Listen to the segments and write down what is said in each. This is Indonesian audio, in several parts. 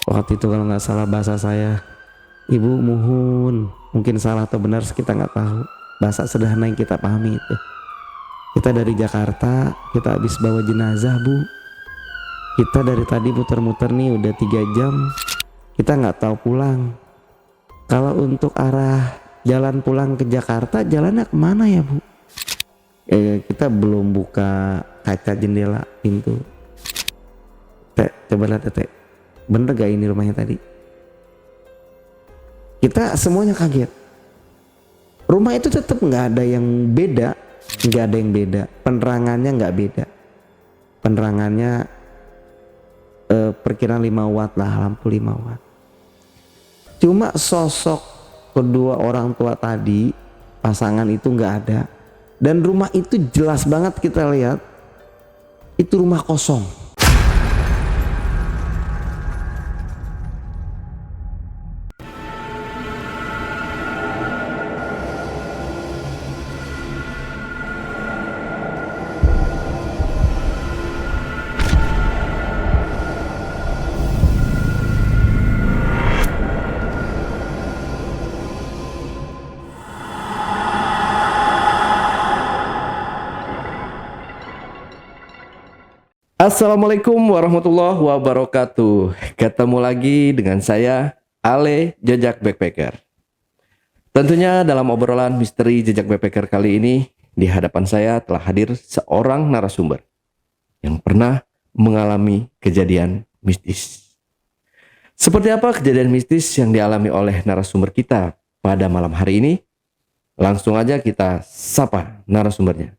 Waktu itu kalau nggak salah bahasa saya, ibu muhun, mungkin salah atau benar kita nggak tahu. Bahasa sederhana yang kita pahami itu. Kita dari Jakarta, kita habis bawa jenazah bu. Kita dari tadi muter-muter nih udah 3 jam, kita nggak tahu pulang. Kalau untuk arah jalan pulang ke Jakarta, jalannya kemana ya bu? Kita belum buka kaca jendela pintu. Teh, coba lihat teh, bener gak ini rumahnya tadi? Kita semuanya kaget. Rumah itu tetap nggak ada yang beda, nggak ada yang beda. Penerangannya nggak beda. Penerangannya perkiraan 5 watt lah, lampu 5 watt. Cuma sosok kedua orang tua tadi, pasangan itu nggak ada. Dan rumah itu jelas banget kita lihat, itu rumah kosong. Assalamualaikum warahmatullahi wabarakatuh. Ketemu lagi dengan saya, Ale Jejak Backpacker. Tentunya dalam obrolan misteri Jejak Backpacker kali ini, di hadapan saya telah hadir seorang narasumber yang pernah mengalami kejadian mistis. Seperti apa kejadian mistis yang dialami oleh narasumber kita pada malam hari ini? Langsung aja kita sapa narasumbernya.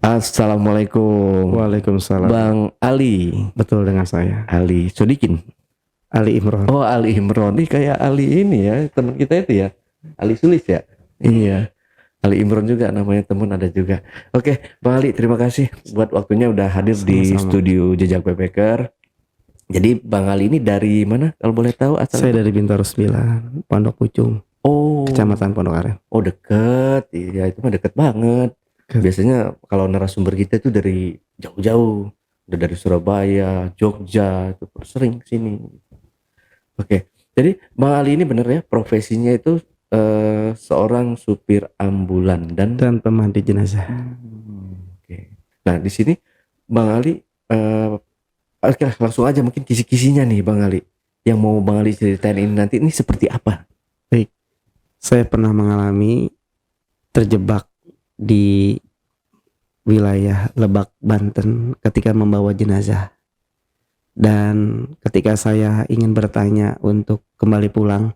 Assalamualaikum. Waalaikumsalam. Bang Ali. Betul, dengan saya Ali Sodikin. Ali Imron. Oh, Ali Imron. Ini kayak Ali ini ya, teman kita itu ya. Ali Sulis ya. Iya. Ali Imron juga namanya, teman ada juga. Oke, Bang Ali, terima kasih buat waktunya udah hadir di Sama-sama. studio Jejak Backpacker. Jadi Bang Ali ini dari mana kalau boleh tahu asal? Saya dari Bintaro 9, Pondok Pucung, Oh. Kecamatan Pondok Aren. Oh, deket. Iya, itu mah deket banget. Biasanya kalau narasumber kita itu dari jauh-jauh, udah dari Surabaya, Jogja, itu sering sini. Oke, jadi Bang Ali ini bener ya profesinya itu seorang supir ambulan dan Pemandi jenazah. Oke. Nah di sini Bang Ali, oke, langsung aja mungkin kisi-kisinya nih Bang Ali, yang mau Bang Ali ceritain ini nanti ini seperti apa? Baik, saya pernah mengalami terjebak di wilayah Lebak, Banten ketika membawa jenazah. Dan ketika saya ingin bertanya untuk kembali pulang,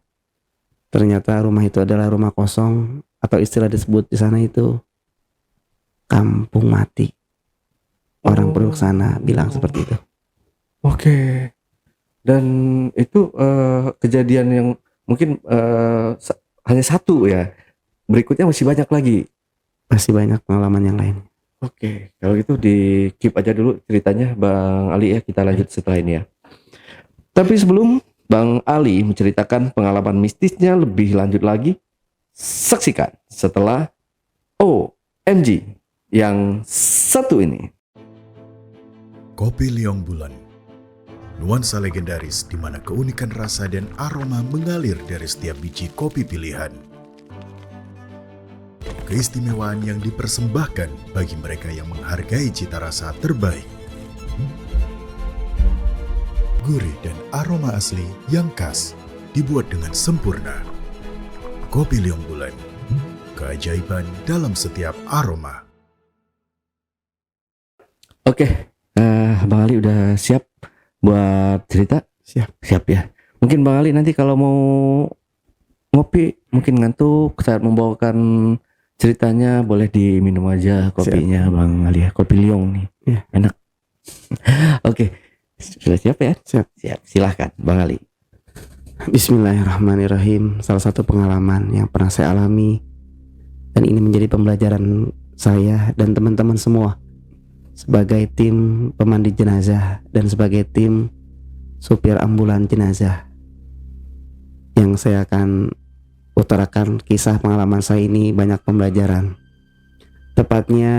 ternyata rumah itu adalah rumah kosong, atau istilah disebut di sana itu kampung mati. Orang penduduk sana bilang seperti itu. Oke. Dan itu kejadian yang mungkin hanya satu ya. Berikutnya masih banyak lagi. Masih banyak pengalaman yang lain. Oke, kalau gitu di keep aja dulu ceritanya Bang Ali ya, kita lanjut setelah ini ya. Tapi sebelum Bang Ali menceritakan pengalaman mistisnya lebih lanjut lagi, saksikan setelah OMG yang satu ini. Kopi Liong Bulan, nuansa legendaris di mana keunikan rasa dan aroma mengalir dari setiap biji kopi pilihan. Keistimewaan yang dipersembahkan bagi mereka yang menghargai cita rasa terbaik. Gurih dan aroma asli yang khas dibuat dengan sempurna. Kopi Liong Bulan, keajaiban dalam setiap aroma. Oke, Bang Ali udah siap buat cerita? Siap. Siap ya. Mungkin Bang Ali nanti kalau mau ngopi, mungkin ngantuk saat membawakan ceritanya, boleh diminum aja kopinya. Siap. Bang Ali ya, kopi Liong nih. Ya. Enak. Oke, sudah siap ya? Siap. Siap, silahkan Bang Ali. Bismillahirrahmanirrahim. Salah satu pengalaman yang pernah saya alami, dan ini menjadi pembelajaran saya dan teman-teman semua sebagai tim pemandi jenazah dan sebagai tim supir ambulan jenazah. Yang saya akan utarakan kisah pengalaman saya ini banyak pembelajaran. Tepatnya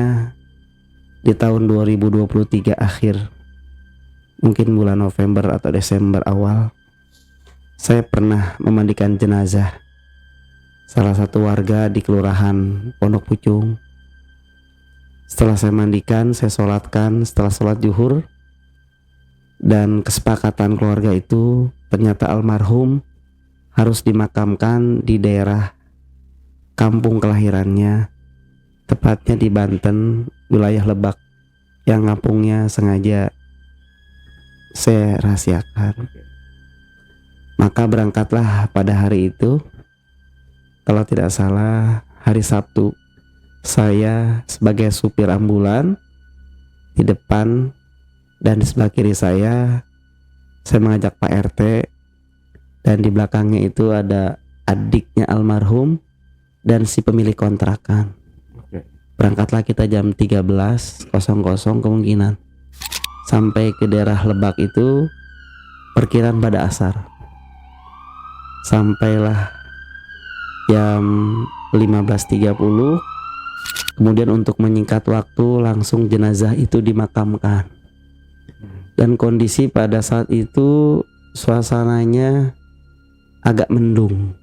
di tahun 2023 akhir, mungkin bulan November atau Desember awal, saya pernah memandikan jenazah salah satu warga di kelurahan Pondok Pucung. Setelah saya mandikan, saya sholatkan setelah sholat zuhur, dan kesepakatan keluarga itu ternyata almarhum harus dimakamkan di daerah kampung kelahirannya, tepatnya di Banten, wilayah Lebak, yang kampungnya sengaja saya rahasiakan. Maka berangkatlah pada hari itu, kalau tidak salah hari Sabtu. Saya sebagai supir ambulan di depan, dan di sebelah kiri saya mengajak Pak RT, dan di belakangnya itu ada adiknya almarhum dan si pemilik kontrakan. Berangkatlah kita jam 13.00 kemungkinan sampai ke daerah Lebak itu perkiraan pada asar. Sampailah jam 15.30. Kemudian untuk menyingkat waktu, langsung jenazah itu dimakamkan. Dan kondisi pada saat itu suasananya agak mendung,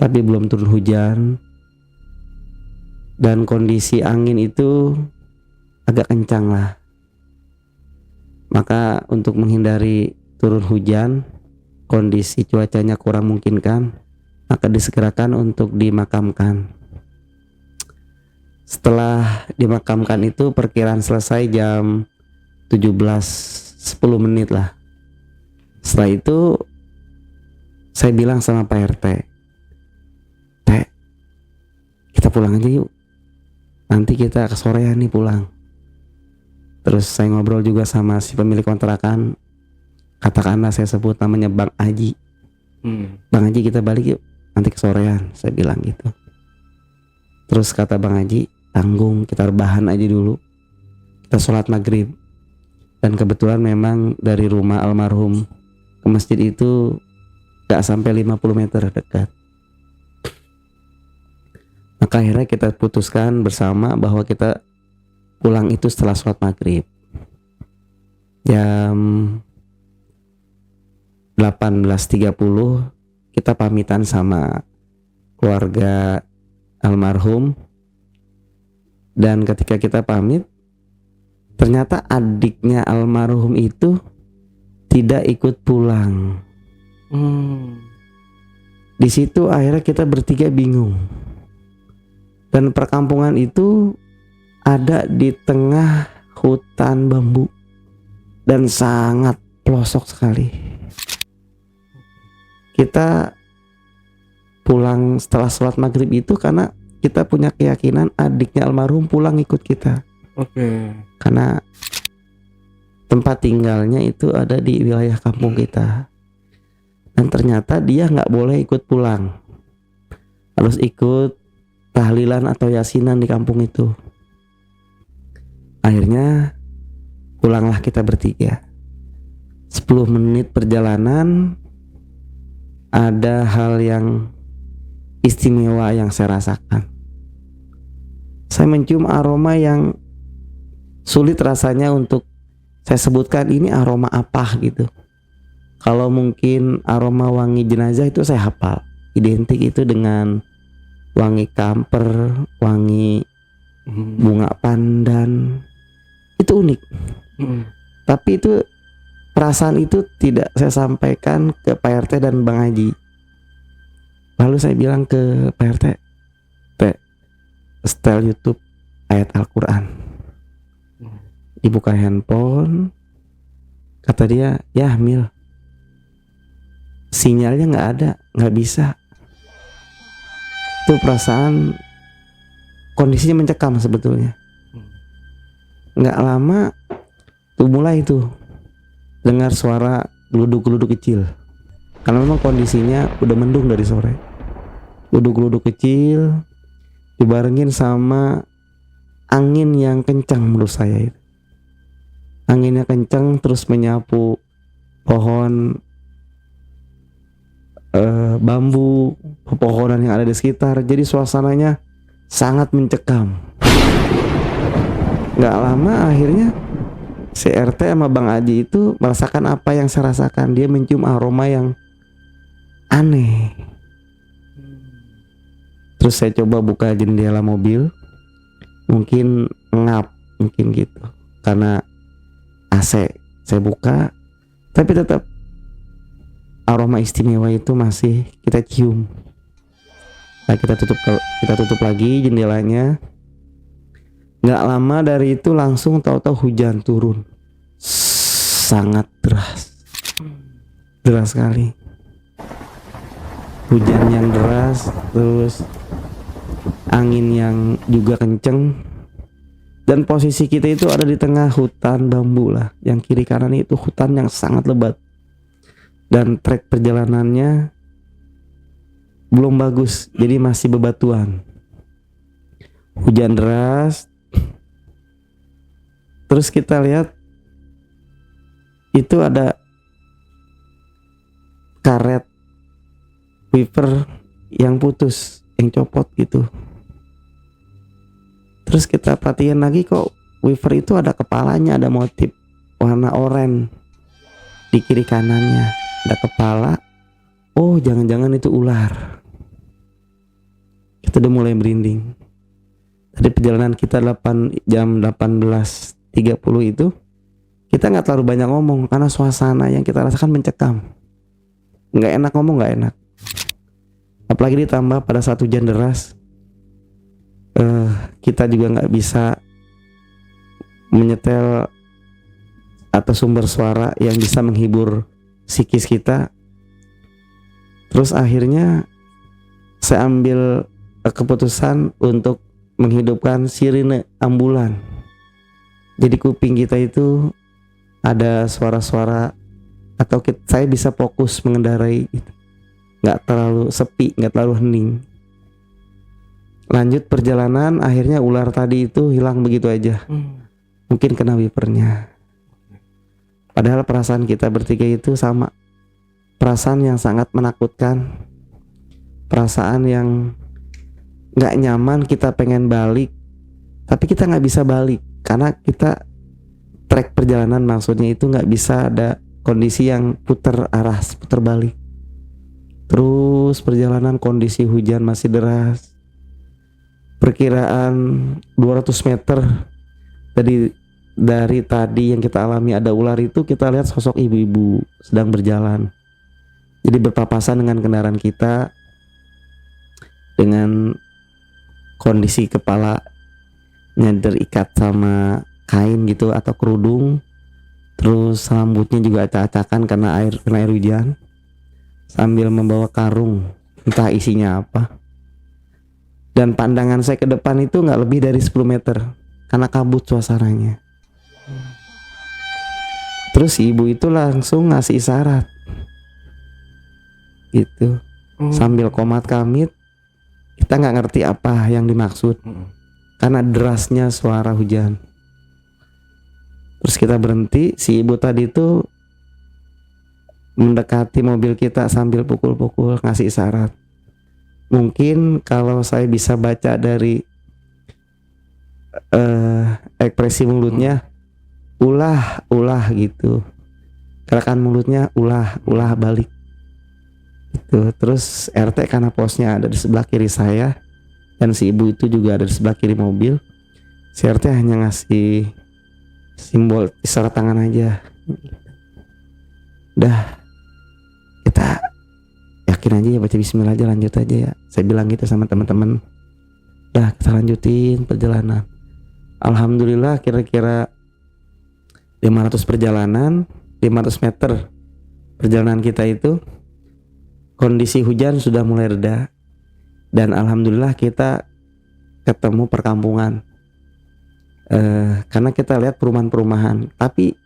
tapi belum turun hujan. Dan kondisi angin itu agak kencang lah. Maka untuk menghindari turun hujan, kondisi cuacanya kurang memungkinkan, maka disegerakan untuk dimakamkan. Setelah dimakamkan itu perkiraan selesai jam 17.10 lah. Setelah itu saya bilang sama Pak RT, "Teh, kita pulang aja yuk. Nanti kita kesorean nih pulang." Terus saya ngobrol juga sama si pemilik kontrakan. Katakanlah saya sebut namanya Bang Haji. "Bang Haji, kita balik yuk, nanti kesorean," saya bilang gitu. Terus kata Bang Haji, "Tanggung, kita rebahan aja dulu. Kita sholat maghrib." Dan kebetulan memang dari rumah almarhum ke masjid itu gak sampai 50 meter dekat. Maka akhirnya kita putuskan bersama bahwa kita pulang itu setelah sholat maghrib. Jam 18.30 kita pamitan sama keluarga almarhum. Dan ketika kita pamit, ternyata adiknya almarhum itu tidak ikut pulang. Di situ akhirnya kita bertiga bingung. Dan perkampungan itu ada di tengah hutan bambu dan sangat pelosok sekali. Kita pulang setelah sholat maghrib itu karena kita punya keyakinan adiknya almarhum pulang ikut kita. Karena tempat tinggalnya itu ada di wilayah kampung kita. Dan ternyata dia nggak boleh ikut pulang, harus ikut tahlilan atau yasinan di kampung itu. Akhirnya pulanglah kita bertiga. 10 menit perjalanan, ada hal yang istimewa yang saya rasakan. Saya mencium aroma yang sulit rasanya untuk saya sebutkan ini aroma apa gitu. Kalau mungkin aroma wangi jenazah itu saya hafal, identik itu dengan wangi kamper, wangi bunga pandan, itu unik. Tapi itu perasaan itu tidak saya sampaikan ke Pak RT dan Bang Haji. Lalu saya bilang ke Pak RT, "Teh, setel YouTube ayat Al-Quran." Dibuka handphone, kata dia, "Ya Mil, sinyalnya nggak ada, nggak bisa." Itu perasaan kondisinya mencekam sebetulnya. Nggak lama tuh mulai tuh dengar suara geluduk-geluduk kecil, karena memang kondisinya udah mendung dari sore. Geluduk-geluduk kecil dibarengin sama angin yang kencang menurut saya itu. Anginnya kencang terus menyapu pohon bambu, pepohonan yang ada di sekitar. Jadi suasananya sangat mencekam. Gak lama akhirnya si RT sama Bang Aji itu merasakan apa yang saya rasakan. Dia mencium aroma yang aneh. Terus saya coba buka jendela mobil, mungkin ngap, mungkin gitu, karena AC. Saya buka, tapi tetap aroma istimewa itu masih kita cium. Nah, kita tutup lagi jendelanya. Nggak lama dari itu langsung tahu-tahu hujan turun, sangat deras sekali. Hujan yang deras, terus angin yang juga kenceng, dan posisi kita itu ada di tengah hutan bambu lah. Yang kiri kanan itu hutan yang sangat lebat, dan trek perjalanannya belum bagus, jadi masih bebatuan. Hujan deras. Terus kita lihat itu ada karet wiper yang putus, yang copot gitu. Terus kita perhatiin lagi, kok wiper itu ada kepalanya, ada motif warna oranye di kiri kanannya, ada kepala. Oh, jangan-jangan itu ular. Kita udah mulai merinding. Tadi perjalanan kita jam 18.30 itu kita nggak terlalu banyak ngomong karena suasana yang kita rasakan mencekam. Nggak enak ngomong, nggak enak. Apalagi ditambah pada saat hujan deras, kita juga nggak bisa menyetel atau sumber suara yang bisa menghibur psikis kita. Terus akhirnya saya ambil keputusan untuk menghidupkan sirine ambulan. Jadi kuping kita itu ada suara-suara, atau saya bisa fokus mengendarai gitu. Nggak terlalu sepi, nggak terlalu hening. Lanjut perjalanan, akhirnya ular tadi itu hilang begitu aja. Mungkin kena wipernya. Padahal perasaan kita bertiga itu sama. Perasaan yang sangat menakutkan. Perasaan yang nggak nyaman, kita pengen balik, tapi kita nggak bisa balik karena kita trek perjalanan, maksudnya itu nggak bisa ada kondisi yang putar arah, putar balik. Terus perjalanan kondisi hujan masih deras. Perkiraan 200 meter dari tadi yang kita alami ada ular itu, kita lihat sosok ibu-ibu sedang berjalan. Jadi berpapasan dengan kendaraan kita, dengan kondisi kepalanya terikat sama kain gitu atau kerudung, terus rambutnya juga acak-acakan kena air hujan, sambil membawa karung entah isinya apa. Dan pandangan saya ke depan itu nggak lebih dari 10 meter karena kabut suasananya. Terus ibu itu langsung ngasih isyarat gitu, sambil komat kamit. Kita nggak ngerti apa yang dimaksud karena derasnya suara hujan. Terus kita berhenti. Si ibu tadi itu mendekati mobil kita sambil pukul-pukul, ngasih isyarat. Mungkin kalau saya bisa baca dari ekspresi mulutnya, ulah gitu, gerakan mulutnya ulah balik gitu. Terus RT karena posnya ada di sebelah kiri saya dan si ibu itu juga ada di sebelah kiri mobil, si RT hanya ngasih simbol isyarat tangan aja. Dah, kita yakin aja ya, baca bismillah aja, lanjut aja ya, saya bilang gitu sama teman-teman. Dah, kita lanjutin perjalanan. Alhamdulillah kira-kira 500 meter perjalanan kita itu kondisi hujan sudah mulai reda, dan alhamdulillah kita ketemu perkampungan. Karena kita lihat perumahan-perumahan, tapi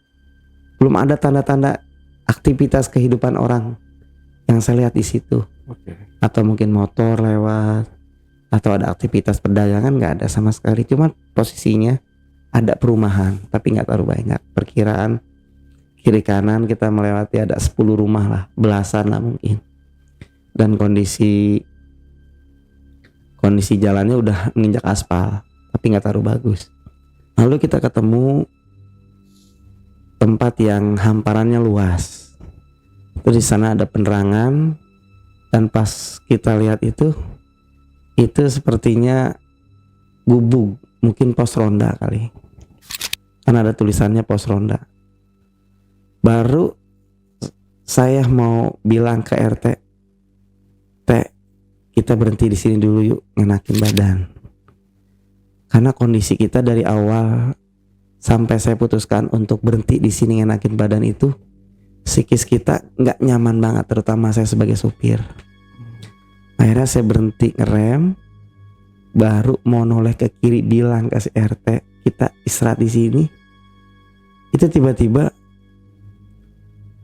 belum ada tanda-tanda aktivitas kehidupan orang yang saya lihat di situ. Atau mungkin motor lewat, atau ada aktivitas perdagangan, nggak ada sama sekali. Cuma posisinya ada perumahan, tapi nggak terlalu banyak. Perkiraan kiri kanan kita melewati ada 10 rumah lah, belasan lah mungkin. Dan kondisi jalannya udah menginjak aspal, tapi nggak terlalu bagus. Lalu kita ketemu tempat yang hamparannya luas. Terus di sana ada penerangan, dan pas kita lihat itu sepertinya gubuk, mungkin pos ronda kali. Kan ada tulisannya pos ronda. Baru saya mau bilang ke RT, "Teh, kita berhenti di sini dulu yuk, ngenakin badan." Karena kondisi kita dari awal sampai saya putuskan untuk berhenti di sini ngenakin badan itu, psikis kita nggak nyaman banget, terutama saya sebagai supir. Akhirnya saya berhenti ngerem, baru mau noleh ke kiri bilang ke si RT, "Kita istirahat di sini." Itu tiba-tiba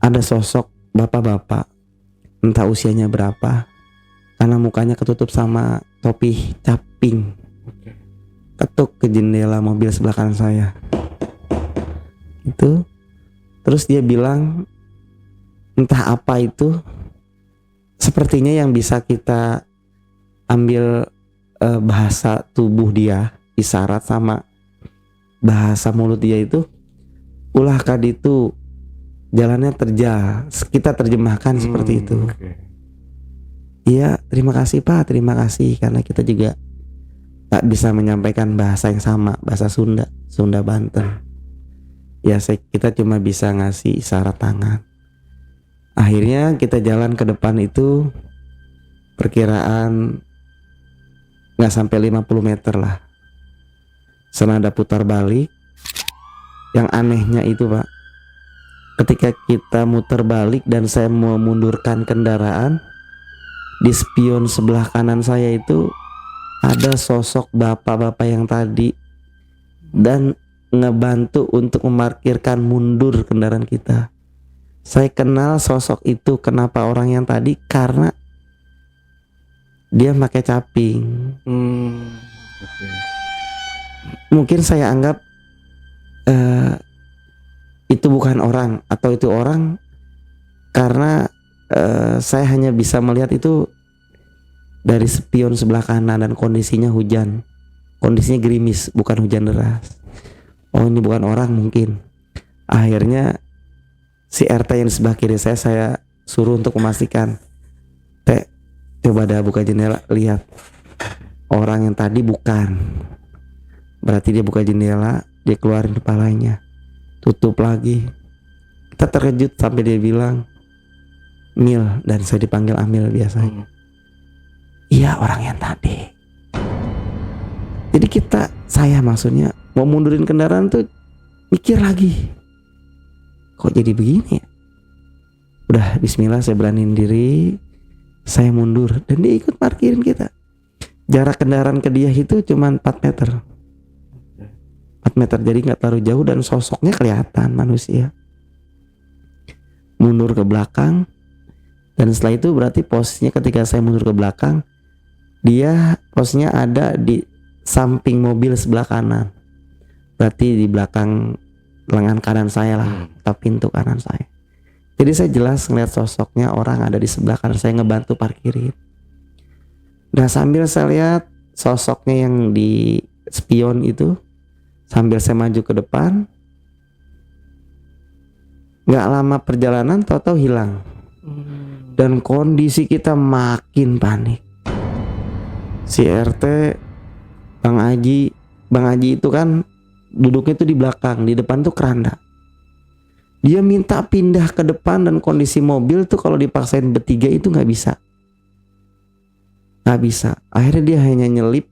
ada sosok bapak-bapak, entah usianya berapa, karena mukanya ketutup sama topi caping, ketuk ke jendela mobil sebelah kanan saya. Itu terus dia bilang entah apa itu, sepertinya yang bisa kita ambil bahasa tubuh dia, isyarat sama bahasa mulut dia itu, ulah kadi itu jalannya terjal, kita terjemahkan seperti itu. Iya, terima kasih Pak, terima kasih, karena kita juga tak bisa menyampaikan bahasa yang sama, bahasa Sunda Banten. Ya kita cuma bisa ngasih isyarat tangan. Akhirnya kita jalan ke depan itu, perkiraan nggak sampai 50 meter lah. Senada putar balik. Yang anehnya itu Pak, ketika kita muter balik dan saya mau mundurkan kendaraan, di spion sebelah kanan saya itu ada sosok bapak-bapak yang tadi dan ngebantu untuk memarkirkan mundur kendaraan kita. Saya kenal sosok itu, kenapa orang yang tadi, karena dia pakai caping. Mungkin saya anggap itu bukan orang, atau itu orang, karena saya hanya bisa melihat itu dari spion sebelah kanan dan kondisinya hujan, kondisinya gerimis, bukan hujan deras. Oh, ini bukan orang mungkin. Akhirnya si RT yang di sebelah kiri saya suruh untuk memastikan, "Teh, coba dah buka jendela, lihat orang yang tadi bukan." Berarti dia buka jendela, dia keluarin kepalanya, tutup lagi. Kita terkejut sampai dia bilang, "Mil," dan saya dipanggil Amil biasanya. Iya, orang yang tadi. Jadi saya maksudnya mau mundurin kendaraan tuh mikir lagi, kok jadi begini ya? Udah bismillah, saya beraniin diri, saya mundur, dan dia ikut parkirin kita. Jarak kendaraan ke dia itu cuma 4 meter. 4 meter, jadi gak terlalu jauh, dan sosoknya kelihatan manusia. Mundur ke belakang, dan setelah itu berarti posisinya ketika saya mundur ke belakang, dia posisinya ada di samping mobil sebelah kanan. Berarti di belakang lengan kanan saya lah, atau pintu kanan saya. Jadi saya jelas ngeliat sosoknya orang ada di sebelah kanan saya ngebantu parkirin. Nah, sambil saya lihat sosoknya yang di spion itu, sambil saya maju ke depan, gak lama perjalanan tahu-tahu hilang. Dan kondisi kita makin panik. Si RT, Bang Haji itu kan duduknya itu di belakang, di depan tuh keranda. Dia minta pindah ke depan, dan kondisi mobil tuh kalau dipaksain bertiga itu nggak bisa. Akhirnya dia hanya nyelip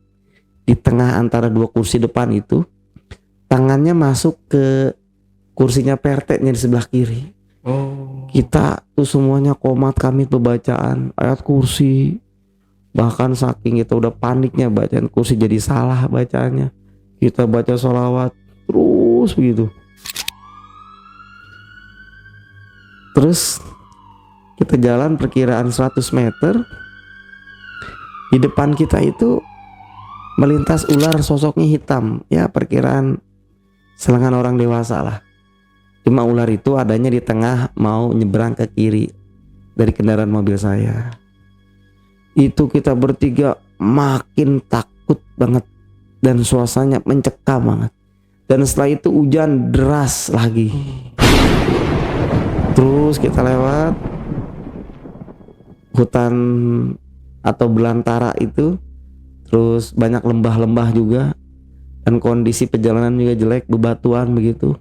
di tengah antara dua kursi depan itu, tangannya masuk ke kursinya PRT-nya di sebelah kiri. Kita tuh semuanya komat kamit bacaan ayat kursi. Bahkan saking kita udah paniknya bacaan kursi jadi salah bacaannya. Kita baca sholawat terus begitu. Terus kita jalan perkiraan 100 meter. Di depan kita itu melintas ular, sosoknya hitam. Ya perkiraan selengan orang dewasa lah. Cuma ular itu adanya di tengah, mau nyebrang ke kiri dari kendaraan mobil saya. Itu kita bertiga makin takut banget, dan suasananya mencekam banget. Dan setelah itu hujan deras lagi. Terus kita lewat hutan atau belantara itu, terus banyak lembah-lembah juga, dan kondisi perjalanan juga jelek, bebatuan begitu.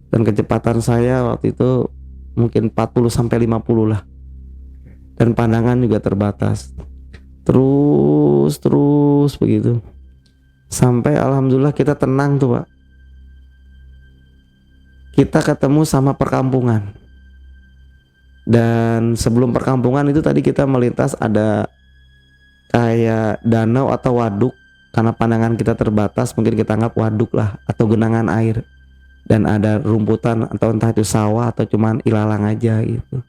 Dan kecepatan saya waktu itu mungkin 40 sampai 50 lah. Dan pandangan juga terbatas. Terus begitu. Sampai alhamdulillah kita tenang tuh, Pak. Kita ketemu sama perkampungan. Dan sebelum perkampungan itu tadi kita melintas ada kayak danau atau waduk. Karena pandangan kita terbatas, mungkin kita anggap waduk lah atau genangan air. Dan ada rumputan atau entah itu sawah atau cuman ilalang aja gitu.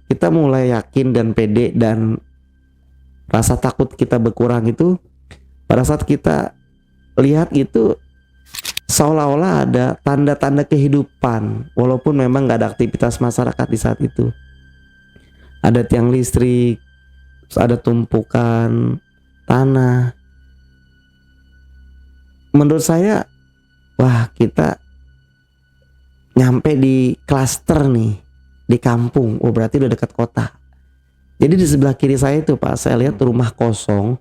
Kita mulai yakin dan pede, dan rasa takut kita berkurang itu pada saat kita lihat itu seolah-olah ada tanda-tanda kehidupan, walaupun memang gak ada aktivitas masyarakat di saat itu. Ada tiang listrik, terus ada tumpukan tanah. Menurut saya, wah, kita nyampe di klaster nih, di kampung. Oh, berarti udah dekat kota. Jadi di sebelah kiri saya itu, Pak, saya lihat rumah kosong.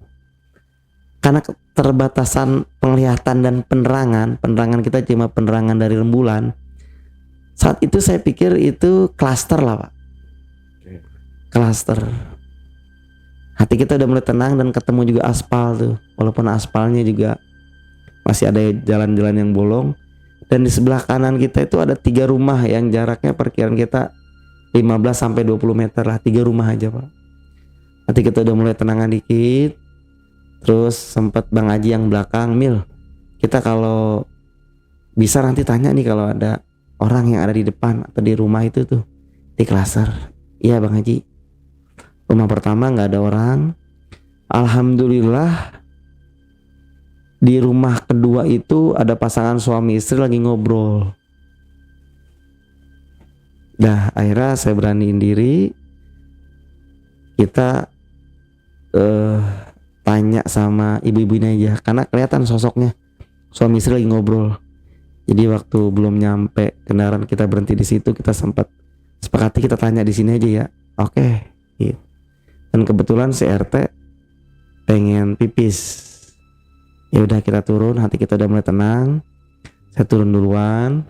Karena keterbatasan penglihatan dan penerangan kita cuma penerangan dari rembulan. Saat itu saya pikir itu klaster lah, Pak. Klaster. Hati kita udah mulai tenang dan ketemu juga aspal tuh. Walaupun aspalnya juga masih ada jalan-jalan yang bolong. Dan di sebelah kanan kita itu ada 3 rumah yang jaraknya perkiraan kita 15 sampai 20 meter lah. 3 rumah aja, Pak. Hati kita udah mulai tenangan dikit. Terus sempat Bang Haji yang belakang, Mil, kita kalau bisa nanti tanya nih kalau ada orang yang ada di depan atau di rumah itu tuh, di klaster. Iya Bang Haji. Rumah pertama nggak ada orang. Alhamdulillah di rumah kedua itu ada pasangan suami istri lagi ngobrol. Dah akhirnya saya beraniin diri. Kita tanya sama ibu-ibunya aja, karena kelihatan sosoknya suami istri lagi ngobrol. Jadi waktu belum nyampe kendaraan kita berhenti di situ, kita sempat sepakati kita tanya di sini aja ya. Oke. Gitu. Dan kebetulan si RT pengen pipis. Ya udah kita turun, hati kita udah mulai tenang. Saya turun duluan.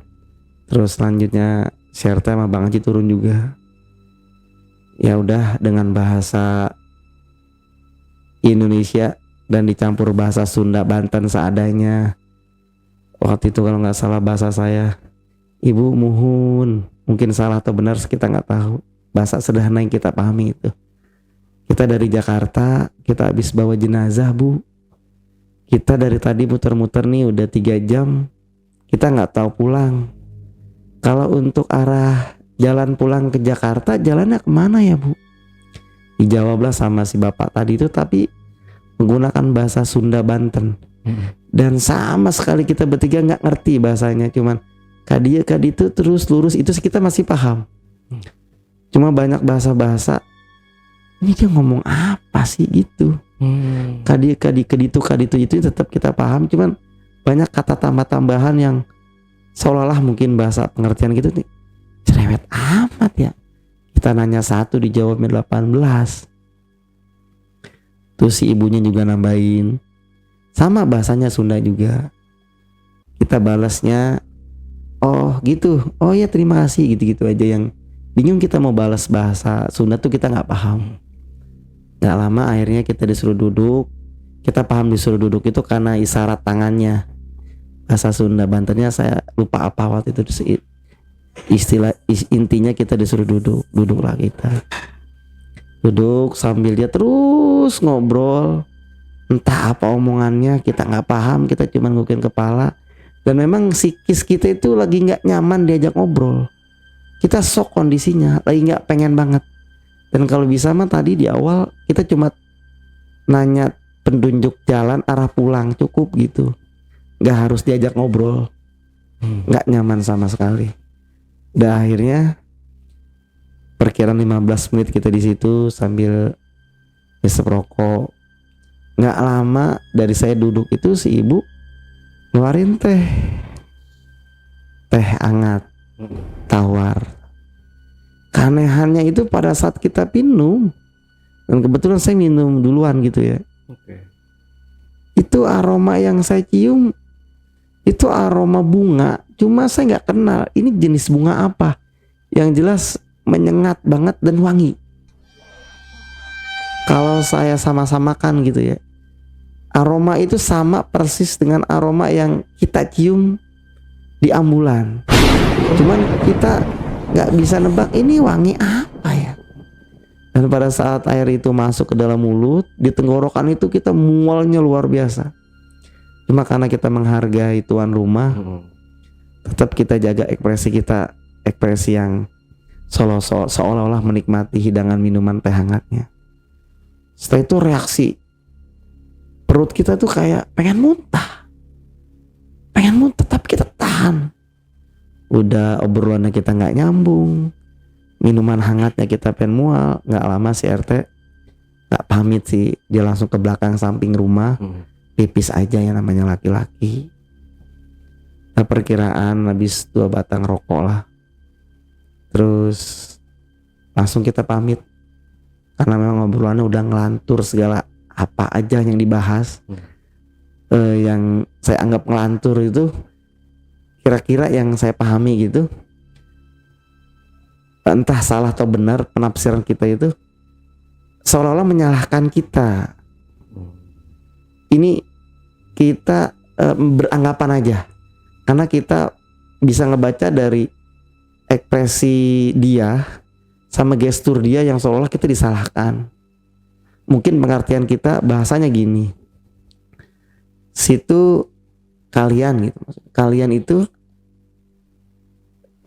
Terus selanjutnya si RT sama Bang Haji turun juga. Ya udah dengan bahasa Indonesia dan dicampur bahasa Sunda Banten seadanya. Waktu itu kalau nggak salah bahasa saya, Ibu muhun, mungkin salah atau benar kita nggak tahu. Bahasa sederhana yang kita pahami itu. Kita dari Jakarta, kita habis bawa jenazah, Bu. Kita dari tadi muter-muter nih udah 3 jam, kita nggak tahu pulang. Kalau untuk arah jalan pulang ke Jakarta, jalannya kemana ya, Bu? Dijawablah sama si bapak tadi itu, tapi menggunakan bahasa Sunda Banten. Dan sama sekali kita bertiga nggak ngerti bahasanya, cuman kadia itu terus lurus itu kita masih paham. Cuma banyak bahasa-bahasa ini dia ngomong apa sih gitu. Kadia kaditu itu tetap kita paham, cuman banyak kata tambah-tambahan yang seolah-olah mungkin bahasa pengertian gitu nih. Cerewet amat ya. Kita nanya 1 dijawabnya 18. Terus si ibunya juga nambahin. Sama bahasanya Sunda juga. Kita balasnya, oh gitu, oh ya terima kasih, gitu-gitu aja. Yang bingung kita mau balas bahasa Sunda tuh kita gak paham. Gak lama akhirnya kita disuruh duduk. Kita paham disuruh duduk itu karena isyarat tangannya. Bahasa Sunda Bantennya saya lupa apa waktu itu. Intinya kita disuruh duduklah kita. Duduk sambil dia terus ngobrol. Entah apa omongannya kita nggak paham, kita cuma ngukin kepala. Dan memang psikis kita itu lagi nggak nyaman diajak ngobrol. Kita shock kondisinya, lagi nggak pengen banget. Dan kalau bisa mah tadi di awal kita cuma nanya penunjuk jalan arah pulang cukup gitu. Nggak harus diajak ngobrol. Nggak nyaman sama sekali. Dan akhirnya perkiraan 15 menit kita di situ sambil ngisep rokok. Nggak lama dari saya duduk itu si ibu ngeluarin teh hangat tawar. Keanehannya itu pada saat kita minum, dan kebetulan saya minum duluan gitu ya, Oke. itu aroma yang saya cium itu aroma bunga, cuma saya nggak kenal ini jenis bunga apa. Yang jelas menyengat banget dan wangi. Kalau saya sama-samakan gitu ya, aroma itu sama persis dengan aroma yang kita cium di ambulan. Cuman kita nggak bisa nebak ini wangi apa ya. Dan pada saat air itu masuk ke dalam mulut, di tenggorokan itu kita mualnya luar biasa. Cuma karena kita menghargai tuan rumah, tetap kita jaga ekspresi kita, ekspresi yang seolah-olah menikmati hidangan minuman teh hangatnya. Setelah itu reaksi perut kita tuh kayak pengen muntah, tapi kita tahan. Udah obrolannya kita nggak nyambung, minuman hangatnya kita pengen mual. Nggak lama si RT nggak pamit sih, dia langsung ke belakang samping rumah, pipis aja ya namanya laki-laki. Nah, perkiraan habis 2 batang rokok lah. Terus langsung kita pamit karena memang obrolannya udah ngelantur segala apa aja yang dibahas. Yang saya anggap ngelantur itu kira-kira yang saya pahami gitu, entah salah atau benar penafsiran kita itu seolah-olah menyalahkan kita. Ini kita beranggapan aja karena kita bisa ngebaca dari ekspresi dia sama gestur dia yang seolah kita disalahkan. Mungkin pengertian kita bahasanya gini, situ kalian gitu, kalian itu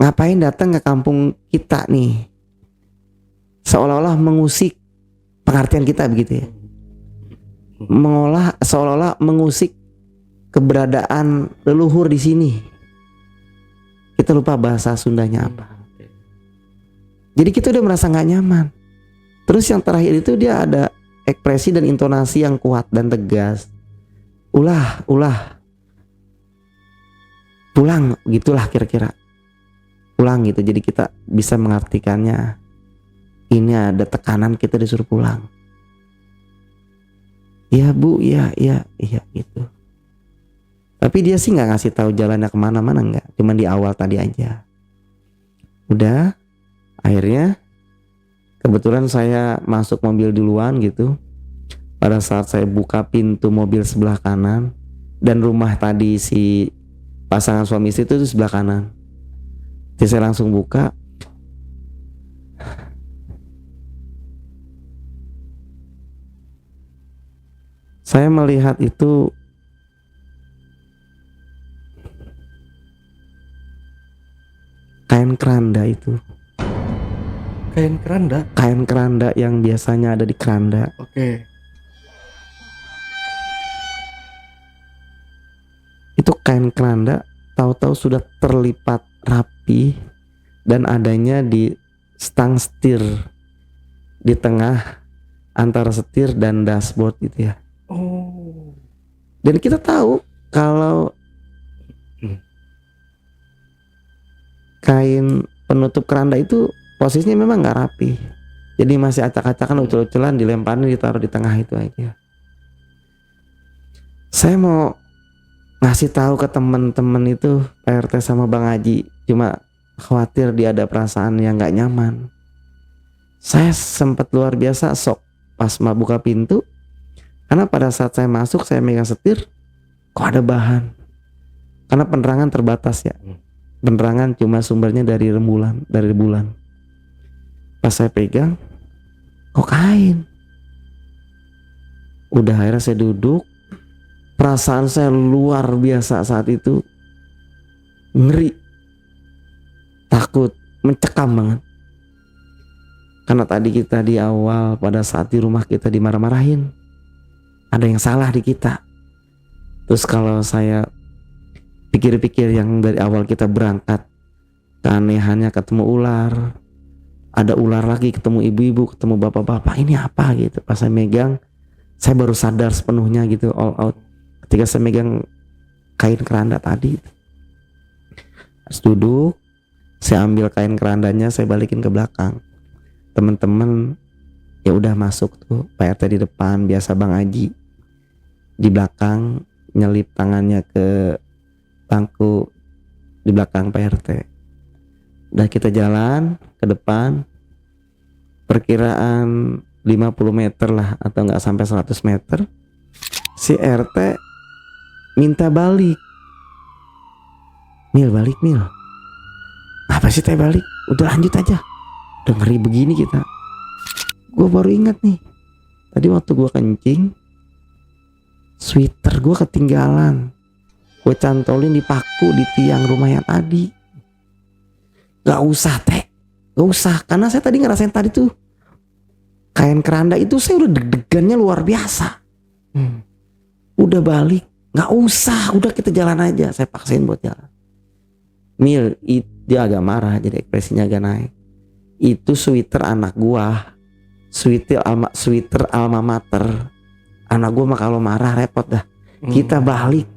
ngapain datang ke kampung kita nih, seolah-olah mengusik pengertian kita begitu ya, seolah-olah mengusik keberadaan leluhur di sini. Kita lupa bahasa Sundanya apa. Jadi kita udah merasa nggak nyaman. Terus yang terakhir itu dia ada ekspresi dan intonasi yang kuat dan tegas. Ulah, pulang, gitulah kira-kira. Pulang gitu. Jadi kita bisa mengartikannya. Ini ada tekanan kita disuruh pulang. Iya bu, iya gitu. Tapi dia sih nggak ngasih tahu jalannya kemana-mana, nggak. Cuman di awal tadi aja. Udah, akhirnya kebetulan saya masuk mobil duluan gitu. Pada saat saya buka pintu mobil sebelah kanan, dan rumah tadi si pasangan suami istri itu sebelah kanan. Jadi saya langsung buka. Saya melihat itu kain keranda itu. Kain keranda. Kain keranda yang biasanya ada di keranda. Oke. Itu kain keranda, tahu-tahu sudah terlipat rapi dan adanya di stang setir di tengah antara setir dan dashboard gitu ya. Oh. Dan kita tahu kalau kain penutup keranda itu posisinya memang nggak rapi. Jadi masih acak-acakan, ucul-uculan, dilemparin, ditaruh di tengah itu aja. Saya mau ngasih tahu ke teman-teman itu, Pak RT sama Bang Haji, cuma khawatir dia ada perasaan yang nggak nyaman. Saya sempat luar biasa shock pas mau buka pintu, karena pada saat saya masuk saya megang setir, kok ada bahan? Karena penerangan terbatas ya, penerangan cuma sumbernya dari rembulan, dari bulan. Pas saya pegang, kok kain? Udah akhirnya saya duduk. Perasaan saya luar biasa saat itu, ngeri, takut, mencekam banget. Karena tadi kita di awal pada saat di rumah kita dimarah-marahin, ada yang salah di kita. Terus kalau saya pikir-pikir yang dari awal kita berangkat, keanehannya ketemu ular, ada ular lagi, ketemu ibu-ibu, ketemu bapak-bapak, ini apa gitu. Pas saya megang, saya baru sadar sepenuhnya gitu, all out. Ketika saya megang kain keranda tadi. Pas duduk, saya ambil kain kerandanya, saya balikin ke belakang. Teman-teman ya udah masuk tuh, Pak RT di depan, biasa Bang Haji di belakang nyelip tangannya ke bangku di belakang Pak RT. Udah kita jalan ke depan, perkiraan 50 meter lah atau nggak sampai 100 meter, si RT minta balik. Mil, balik Mil. Apa sih teh balik? Udah lanjut aja. Udah ngeri begini kita. Gue baru ingat nih, tadi waktu gue kencing, sweater gue ketinggalan. Gue cantolin di paku di tiang rumah yang tadi. Gak usah teh, gak usah, karena saya tadi ngerasain tadi tuh kain keranda itu, saya udah deg-degannya luar biasa. Udah balik, gak usah, udah kita jalan aja. Saya paksain buat jalan. Mil, dia agak marah, jadi ekspresinya agak naik. Itu sweater anak gua, sweater alma mater. Anak gua mah kalau marah repot dah. Kita balik.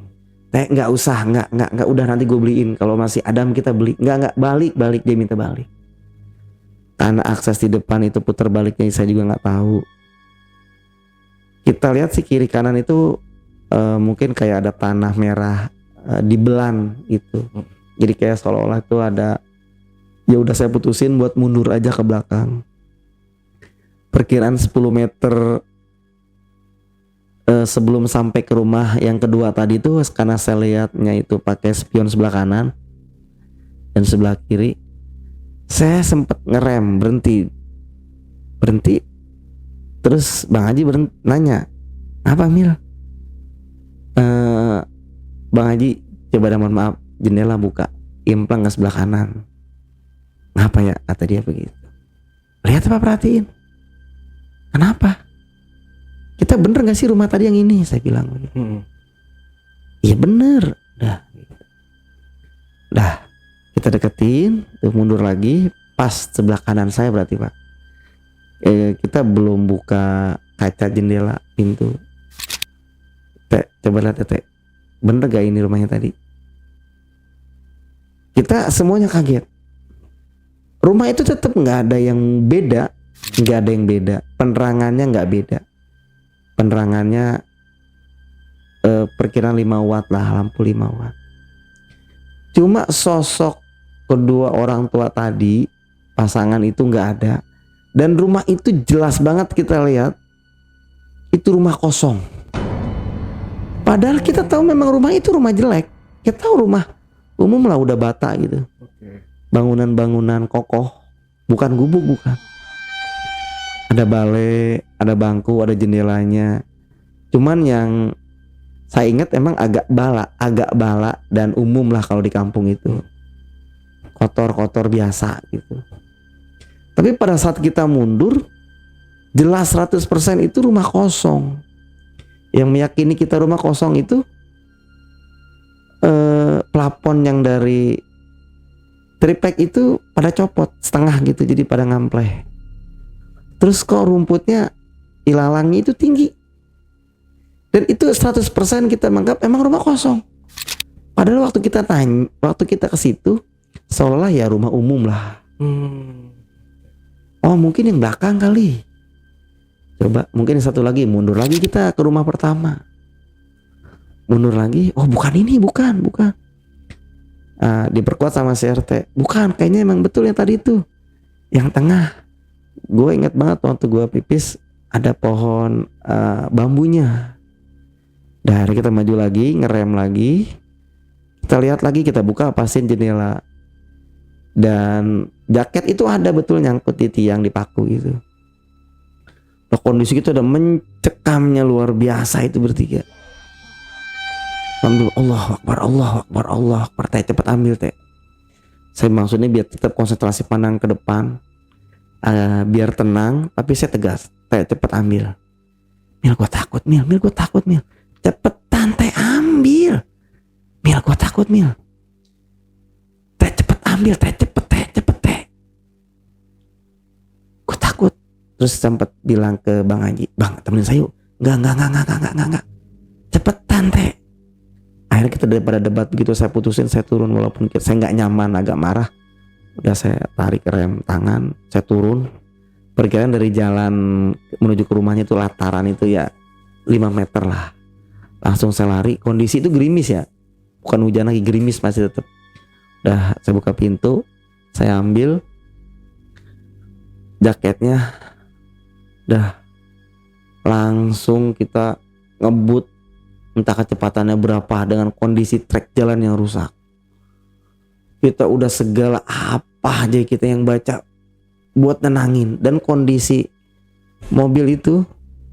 Nggak usah, nggak, udah nanti gue beliin. Kalau masih Adam kita beli. Nggak, balik, dia minta balik. Karena akses di depan itu putar baliknya saya juga nggak tahu. Kita lihat sih kiri kanan itu mungkin kayak ada tanah merah dibelan itu. Jadi kayak seolah-olah itu ada. Ya udah saya putusin buat mundur aja ke belakang. Perkiraan 10 meter sebelum sampai ke rumah yang kedua tadi tuh, karena saya lihatnya itu pakai spion sebelah kanan dan sebelah kiri, saya sempet ngerem, berhenti. Terus Bang Haji nanya, apa Mil? Bang Haji coba dah, mohon maaf, jendela buka, implang ke sebelah kanan. Ngapa ya? Kata dia begitu. Lihat apa, perhatiin. Kenapa? Kita bener gak sih rumah tadi yang ini? Saya bilang begitu. Iya bener. Dah kita deketin, tuh mundur lagi, pas sebelah kanan saya berarti Pak. Kita belum buka kaca jendela pintu. Teh, coba lihat teh, bener gak ini rumahnya tadi? Kita semuanya kaget. Rumah itu tetap nggak ada yang beda, penerangannya nggak beda. Penerangannya perkiraan 5 watt lah, lampu 5 watt. Cuma sosok kedua orang tua tadi, pasangan itu nggak ada. Dan rumah itu jelas banget kita lihat, itu rumah kosong. Padahal kita tahu memang rumah itu rumah jelek. Kita tahu rumah umum lah, udah bata gitu. Bangunan-bangunan kokoh, bukan gubuk, bukan. Ada balai, ada bangku, ada jendelanya. Cuman yang saya ingat emang agak bala dan umum lah kalau di kampung itu. Kotor-kotor biasa gitu. Tapi pada saat kita mundur, jelas 100% itu rumah kosong. Yang meyakini kita rumah kosong itu plafon yang dari triplek itu pada copot setengah gitu, jadi pada ngampleh. Terus kok rumputnya ilalangi itu tinggi. Dan itu 100% kita menganggap emang rumah kosong. Padahal waktu kita ke situ, seolah ya rumah umum lah. Oh mungkin yang belakang kali. Coba mungkin satu lagi, mundur lagi kita ke rumah pertama. Mundur lagi, oh bukan ini, bukan. Diperkuat sama CRT. Bukan, kayaknya emang betul yang tadi itu. Yang tengah. Gue inget banget waktu gue pipis ada pohon bambunya. Dari kita maju lagi, ngerem lagi, kita lihat lagi, kita buka, pasin jendela. Dan jaket itu ada betul nyangkut di tiang, di paku gitu. Nah, kondisi kita udah mencekamnya luar biasa itu bertiga. Ambil, Allah Akbar, teh cepet ambil teh. Saya maksudnya biar tetap konsentrasi pandang ke depan. Biar tenang, tapi saya tegas. Teh cepet ambil. Mil gue takut Mil. Cepetan teh ambil. Mil gue takut Mil. Teh cepet ambil, teh cepet teh. Gue takut. Terus sempat bilang ke Bang Haji, Bang temenin saya yuk. Enggak. Cepetan teh. Akhirnya Akhirnya kita daripada debat begitu, saya putusin saya turun walaupun saya nggak nyaman, agak marah. Udah saya tarik rem tangan, saya turun. Perkiraan dari jalan menuju ke rumahnya itu lataran itu ya 5 meter lah. Langsung saya lari, kondisi itu gerimis ya, bukan hujan lagi, gerimis masih tetap. Udah saya buka pintu, saya ambil jaketnya, udah langsung kita ngebut, entah kecepatannya berapa dengan kondisi trek jalan yang rusak. Kita udah segala apa aja kita yang baca buat nenangin, dan kondisi mobil itu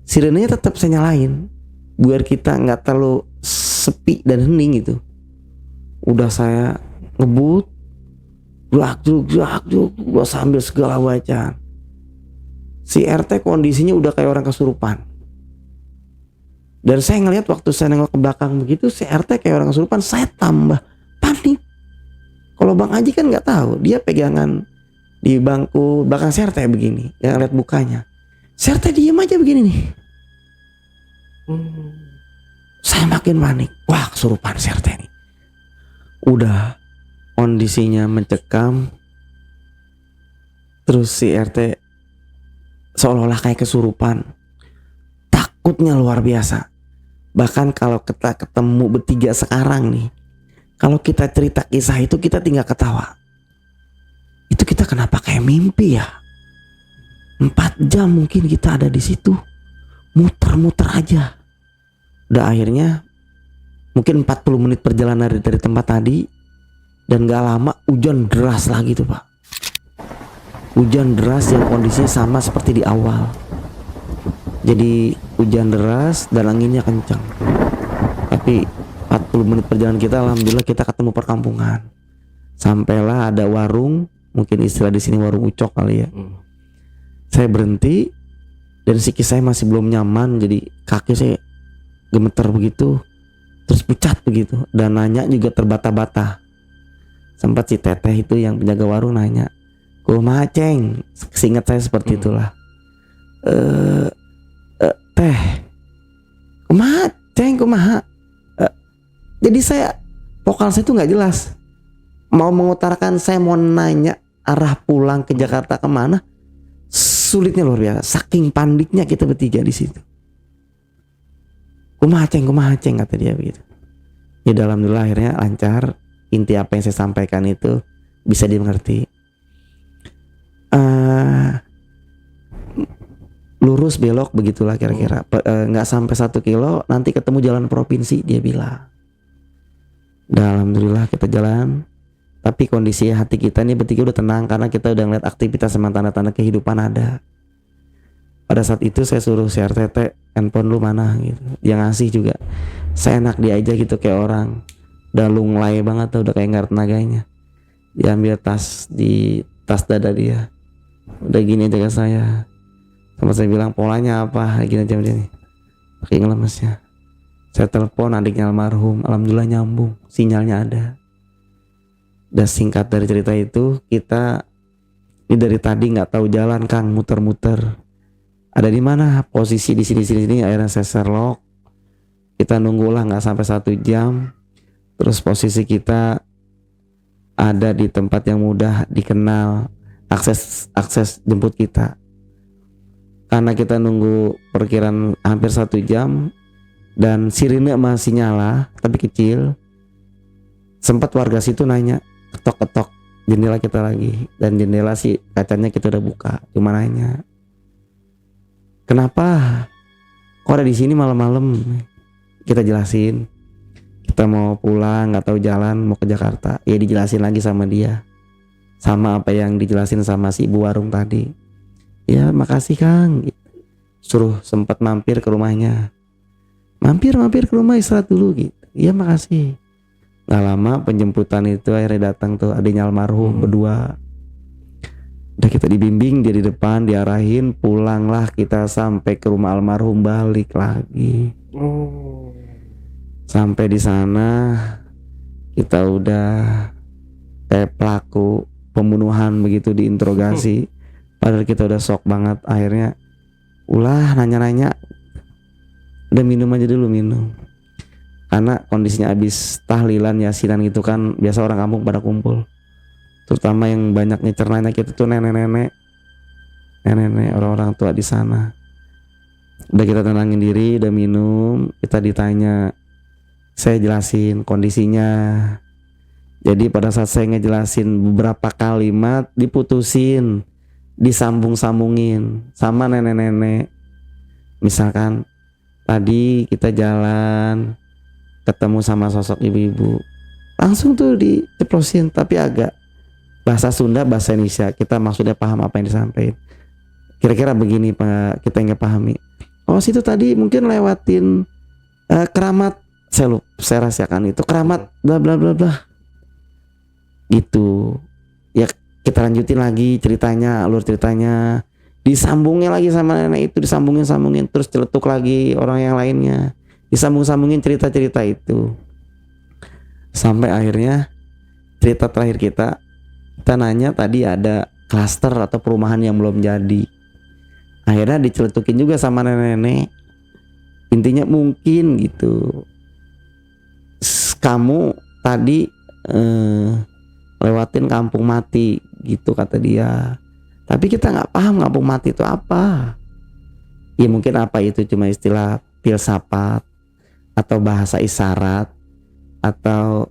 sirenenya tetap saya nyalain biar kita nggak terlalu sepi dan hening gitu. Udah saya ngebut, udah sambil segala bacaan. Si RT kondisinya udah kayak orang kesurupan. Dan saya ngelihat waktu saya nengok ke belakang begitu, si RT kayak orang kesurupan, saya tambah panik. Kalau Bang Aji kan nggak tahu, dia pegangan di bangku belakang si RT begini, yang lihat mukanya. Si RT diem aja begini nih. Saya makin panik. Wah, kesurupan si RT nih. Udah kondisinya mencekam. Terus si RT seolah-olah kayak kesurupan. Takutnya luar biasa. Bahkan kalau kita ketemu bertiga sekarang nih, kalau kita cerita kisah itu kita tinggal ketawa. Itu kita kenapa kayak mimpi ya? 4 jam mungkin kita ada di situ, muter-muter aja. Udah akhirnya mungkin 40 menit perjalanan dari tempat tadi, dan gak lama hujan deras lagi tuh Pak. Hujan deras yang kondisinya sama seperti di awal. Jadi hujan deras dan anginnya kencang. Tapi 40 menit perjalanan kita, alhamdulillah kita ketemu perkampungan. Sampailah ada warung, mungkin istilah di sini warung ucok kali ya. Saya berhenti dan psikis saya masih belum nyaman, jadi kaki saya gemeter begitu, terus pucat begitu, dan nanya juga terbata-bata. Sempat si teteh itu yang penjaga warung nanya, "Kumaha Ceng?" Seingat saya seperti itulah. Teh, kumaha Ceng, kumaha? Jadi saya vokal saya itu nggak jelas. Mau mengutarakan saya mau nanya arah pulang ke Jakarta kemana, sulitnya luar biasa. Saking paniknya kita bertiga di situ. Kumaha Ceng kata dia begitu. Ya alhamdulillah akhirnya lancar. Inti apa yang saya sampaikan itu bisa dimengerti. Lurus belok begitulah kira-kira. Nggak sampai 1 kilo nanti ketemu jalan provinsi dia bilang. Dan alhamdulillah kita jalan. Tapi kondisi hati kita nih bertiga udah tenang karena kita udah ngeliat aktivitas sama tanda-tanda kehidupan ada. Pada saat itu saya suruh si RTT, handphone lu mana gitu. Dia ngasih juga. Saya enak dia aja gitu kayak orang. Udah lunglai banget tuh, udah kayak nggak ada tenaganya. Dia ambil tas di tas dada dia. Udah gini aja ke saya. Sama saya bilang polanya apa, gini aja dia nih. Pakai ngelemesnya. Saya telepon adiknya almarhum, alhamdulillah nyambung, sinyalnya ada. Dan singkat dari cerita itu, kita ini dari tadi nggak tahu jalan Kang, muter-muter. Ada di mana? Posisi di sini. Akhirnya saya Sherlock. Kita nunggulah nggak sampai 1 jam. Terus posisi kita ada di tempat yang mudah dikenal, akses jemput kita. Karena kita nunggu perkiraan hampir 1 jam dan sirine masih nyala tapi kecil. Sempat warga situ nanya, ketok-ketok jendela kita lagi, dan jendela sih kacanya kita udah buka. Cuma nanya, "Kenapa kok ada di sini malam-malam?" Kita jelasin, kita mau pulang, nggak tahu jalan, mau ke Jakarta. Ya dijelasin lagi sama dia, sama apa yang dijelasin sama si ibu warung tadi. Ya makasih Kang. Suruh sempat mampir ke rumahnya. Mampir ke rumah istirahat dulu gitu. Ya makasih. Gak lama penjemputan itu akhirnya datang tuh adiknya almarhum berdua. Udah kita dibimbing, dia di depan, diarahin, pulanglah kita sampai ke rumah almarhum, balik lagi. Sampai di sana kita udah kayak pelaku pembunuhan begitu diinterogasi. Padahal kita udah shock banget. Akhirnya ulah nanya-nanya, udah minum aja dulu, minum. Karena kondisinya habis tahlilan yasinan gitu kan, biasa orang kampung pada kumpul, terutama yang banyak nyecer kita tuh nenek-nenek orang-orang tua di sana. Udah kita tenangin diri, udah minum, kita ditanya, saya jelasin kondisinya. Jadi pada saat saya ngejelasin beberapa kalimat diputusin, disambung-sambungin sama nenek-nenek. Misalkan tadi kita jalan ketemu sama sosok ibu-ibu, langsung tuh diceplosin, tapi agak bahasa Sunda, bahasa Indonesia, kita maksudnya paham apa yang disampaikan. Kira-kira begini Pak, kita nggak pahami. Oh situ tadi mungkin lewatin keramat, saya rahasiakan itu keramat bla bla bla bla gitu. Ya kita lanjutin lagi ceritanya, alur ceritanya, disambungin lagi sama nenek itu, disambungin terus celetuk lagi orang yang lainnya, disambungin cerita-cerita itu, sampai akhirnya cerita terakhir kita nanya tadi ada klaster atau perumahan yang belum jadi. Akhirnya diceletukin juga sama nenek-nenek, intinya mungkin gitu, kamu tadi lewatin kampung mati gitu kata dia. Tapi kita nggak paham kampung mati itu apa. Ya mungkin apa itu cuma istilah filsafat atau bahasa isyarat, atau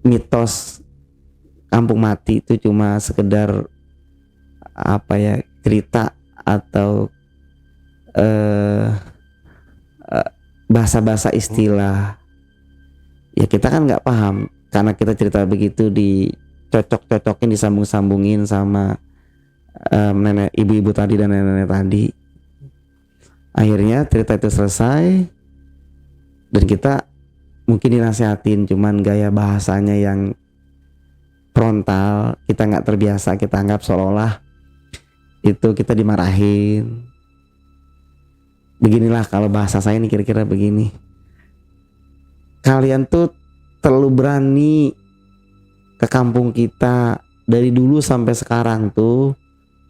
mitos kampung mati itu cuma sekedar apa ya, cerita atau bahasa-bahasa istilah. Ya kita kan nggak paham, karena kita cerita begitu dicocok-cocokin, disambung-sambungin sama nenek, ibu-ibu tadi dan nenek-nenek tadi. Akhirnya cerita itu selesai dan kita mungkin dinasihatin, cuman gaya bahasanya yang frontal, kita nggak terbiasa, kita anggap seolah-olah itu kita dimarahin. Beginilah kalau bahasa saya ini kira-kira begini, kalian tuh terlalu berani ke kampung kita. Dari dulu sampai sekarang tuh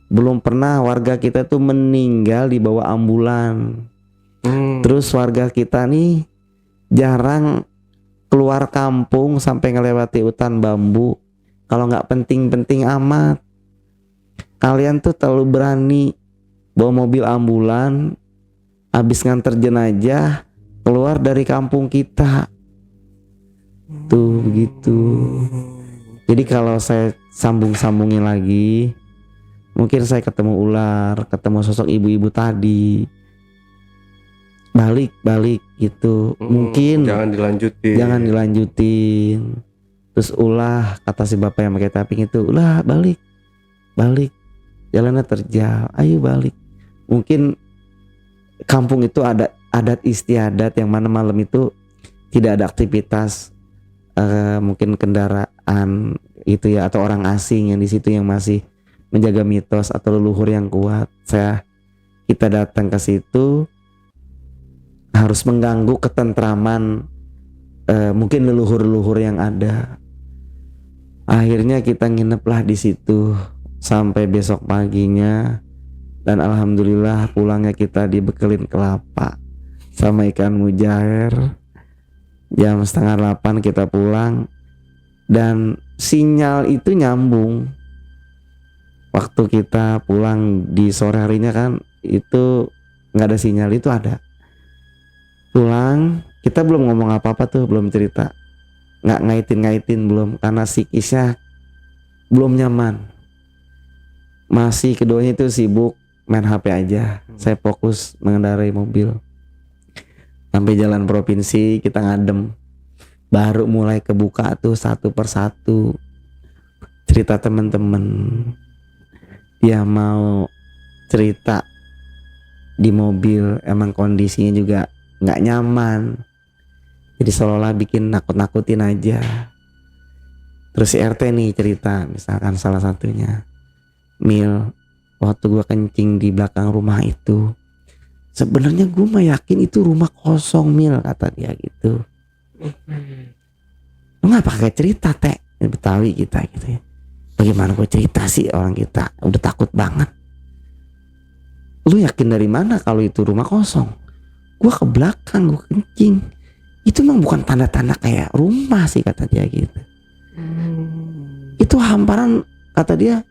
belum pernah warga kita tuh meninggal di bawah ambulan. Terus warga kita nih jarang keluar kampung sampai ngelewati hutan bambu kalau nggak penting-penting amat. Kalian tuh terlalu berani bawa mobil ambulan, habis nganter jenazah keluar dari kampung kita. Tuh begitu. Jadi kalau saya sambung-sambungin lagi, mungkin saya ketemu ular, ketemu sosok ibu-ibu tadi, balik gitu. Mungkin jangan dilanjutin. Terus ulah kata si bapak yang pakai taping itu, ulah balik, jalannya terjal, ayo balik. Mungkin kampung itu ada adat istiadat yang mana malam itu tidak ada aktivitas, mungkin kendaraan itu ya, atau orang asing yang di situ yang masih menjaga mitos atau leluhur yang kuat. Kita datang ke situ harus mengganggu ketentraman mungkin leluhur-leluhur yang ada. Akhirnya kita ngineplah di situ sampai besok paginya, dan alhamdulillah pulangnya kita dibekelin kelapa sama ikan mujair. Jam 7:30 kita pulang dan sinyal itu nyambung. Waktu kita pulang di sore harinya kan itu nggak ada sinyal, itu ada. Pulang kita belum ngomong apa-apa tuh, belum cerita, nggak ngaitin belum, karena psikisnya belum nyaman. Masih keduanya itu sibuk main HP aja. Saya fokus mengendarai mobil. Sampai jalan provinsi kita ngadem, baru mulai kebuka tuh satu persatu cerita teman-teman. Dia mau cerita di mobil emang kondisinya juga nggak nyaman, jadi seolah-olah bikin nakut-nakutin aja. Terus si RT nih cerita, misalkan salah satunya, Mil, waktu gua kencing di belakang rumah itu, sebenarnya gue mah yakin itu rumah kosong, Mil, kata dia gitu. Lu nggak pakai cerita, Teh? Betawi kita gitu ya. Bagaimana gue cerita sih, orang kita udah takut banget. Lu yakin dari mana kalau itu rumah kosong? Gue ke belakang, gue kencing. Itu memang bukan tanda-tanda kayak rumah sih kata dia gitu. Itu hamparan kata dia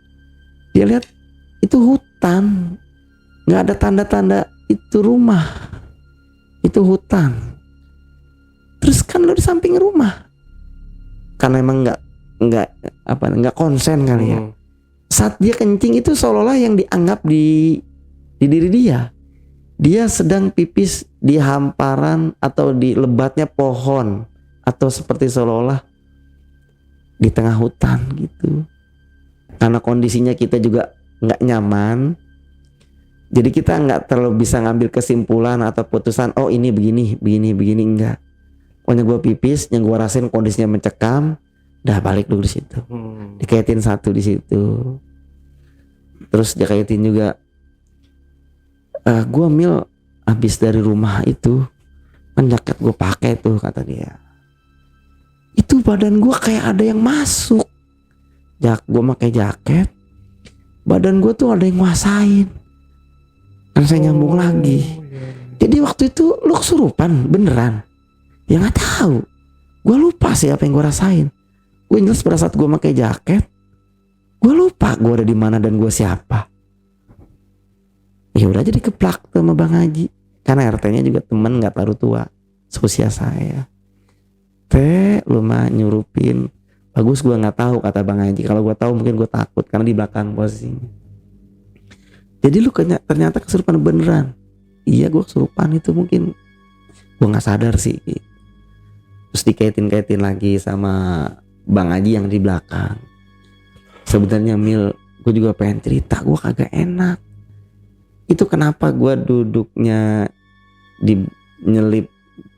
lihat itu hutan, nggak ada tanda-tanda itu rumah, itu hutan. Terus kan lo di samping rumah, karena emang nggak konsen kali ya. Saat dia kencing itu seolah-olah yang dianggap di diri dia sedang pipis di hamparan atau di lebatnya pohon, atau seperti seolah-olah di tengah hutan gitu. Karena kondisinya kita juga nggak nyaman, jadi kita nggak terlalu bisa ngambil kesimpulan atau putusan, oh ini begini enggak. Pokoknya gue pipis, yang gue rasain kondisinya mencekam, dah balik dulu di situ. Dikaitin satu di situ. Terus dikaitin juga, gue Mil habis dari rumah itu, kan jaket gue pakai tuh kata dia. Itu badan gue kayak ada yang masuk. Gue pakai jaket, badan gue tuh ada yang nguasain. Kan saya nyambung lagi. Jadi waktu itu lu kesurupan beneran? Ya nggak tahu. Gue lupa sih apa yang gue rasain. Gue jelas pada saat gue pakai jaket, gue lupa gue ada di mana dan gue siapa. Ya udah jadi keplak sama Bang Haji. Karena RT-nya juga temen nggak terlalu tua, seusia saya. Lu mah nyurupin. Bagus gue nggak tahu kata Bang Haji. Kalau gue tahu mungkin gue takut karena di belakang posisinya. Jadi lu ternyata kesurupan beneran. Iya gue kesurupan itu mungkin. Gue nggak sadar sih. Terus dikaitin lagi sama Bang Haji yang di belakang. Sebenarnya Mil, gue juga pengen cerita, gue kagak enak. Itu kenapa gue duduknya nyelip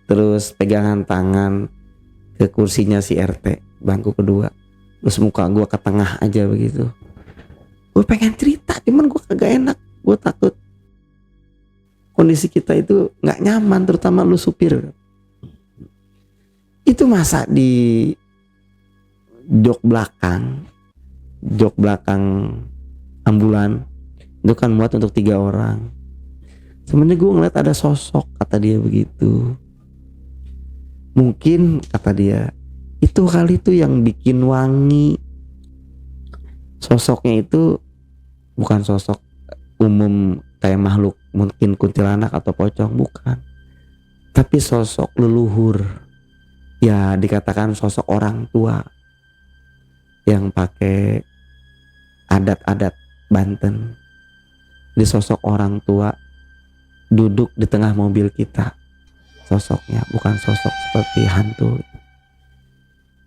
terus pegangan tangan ke kursinya si RT, bangku kedua. Terus muka gue ke tengah aja begitu. Gue pengen cerita, cuman gue kagak enak. Gue takut kondisi kita itu nggak nyaman, terutama lu supir. Itu masa di jok belakang ambulan itu kan muat untuk 3 orang. Sebenarnya gue ngeliat ada sosok kata dia begitu. Mungkin kata dia itu kali itu yang bikin wangi. Sosoknya itu bukan sosok umum kayak makhluk mungkin kuntilanak atau pocong, bukan. Tapi sosok leluhur. Ya dikatakan sosok orang tua yang pakai adat-adat Banten. Di sosok orang tua duduk di tengah mobil kita. Sosoknya bukan sosok seperti hantu.